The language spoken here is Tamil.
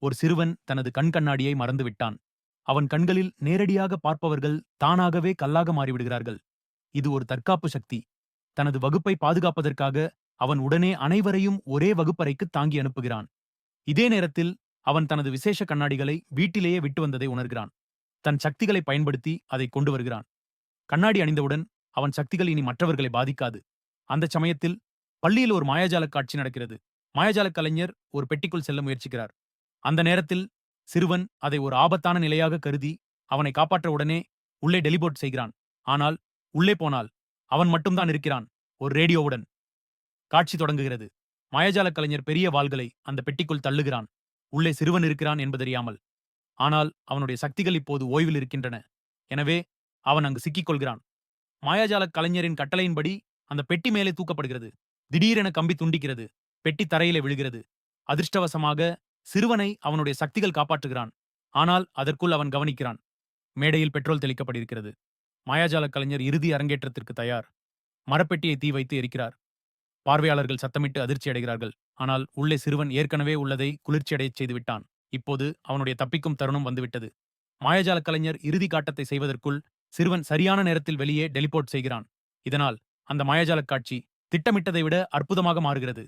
ஒரு சிறுவன் தனது கண் கண்ணாடியை மறந்துவிட்டான். அவன் கண்களில் நேரடியாக பார்ப்பவர்கள் தானாகவே கல்லாக மாறிவிடுகிறார்கள். இது ஒரு தற்காப்பு சக்தி. தனது வகுப்பை பாதுகாப்பதற்காக அவன் உடனே அனைவரையும் ஒரே வகுப்பறைக்கு தாங்கி அனுப்புகிறான். இதே நேரத்தில் அவன் தனது விசேஷ கண்ணாடிகளை வீட்டிலேயே விட்டு வந்ததை உணர்கிறான். தன் சக்திகளை பயன்படுத்தி அதை கொண்டு வருகிறான். கண்ணாடி அணிந்தவுடன் அவன் சக்திகள் இனி மற்றவர்களை பாதிக்காது. அந்த சமயத்தில் பள்ளியில் ஒரு மாயாஜால காட்சி நடக்கிறது. மாயாஜால கலைஞர் ஒரு பெட்டிக்குள் செல்ல முயற்சிக்கிறார். அந்த நேரத்தில் சிறுவன் அதை ஒரு ஆபத்தான நிலையாக கருதி அவனை காப்பாற்ற உடனே உள்ளே டெலிபோர்ட் செய்கிறான். ஆனால் உள்ளே போனால் அவன் மட்டும்தான் இருக்கிறான், ஒரு ரேடியோவுடன். காட்சி தொடங்குகிறது. மாயாஜால கலைஞர் பெரிய வாள்களை அந்த பெட்டிக்குள் தள்ளுகிறான். உள்ளே சிறுவன் இருக்கிறான் என்பதறியாமல். ஆனால் அவனுடைய சக்திகள் இப்போது ஓய்வில் இருக்கின்றன. எனவே அவன் அங்கு சிக்கிக் கொள்கிறான். மாயாஜால கலைஞரின் கட்டளையின்படி அந்த பெட்டி மேலே தூக்கப்படுகிறது. திடீரென கம்பி துண்டிக்கிறது. பெட்டி தரையிலே விழுகிறது. அதிர்ஷ்டவசமாக சிறுவனை அவனுடைய சக்திகள் காப்பாற்றுகிறான். ஆனால் அதற்குள் அவன் கவனிக்கிறான். மேடையில் பெட்ரோல் தெளிக்கப்பட்டிருக்கிறது. மாயாஜால கலைஞர் இறுதி அரங்கேற்றத்திற்கு தயார். மரப்பெட்டியை தீ வைத்து எரிக்கிறார். பார்வையாளர்கள் சத்தமிட்டு அதிர்ச்சி அடைகிறார்கள். ஆனால் உள்ளே சிறுவன் ஏற்கனவே உள்ளதை குளிர்ச்சியடையச் செய்துவிட்டான். இப்போது அவனுடைய தப்பிக்கும் தருணம் வந்துவிட்டது. மாயாஜால கலைஞர் இறுதி காட்டத்தை செய்வதற்குள் சிறுவன் சரியான நேரத்தில் வெளியே டெலிபோர்ட் செய்கிறான். இதனால் அந்த மாயாஜால காட்சி திட்டமிட்டதை விட அற்புதமாக மாறுகிறது.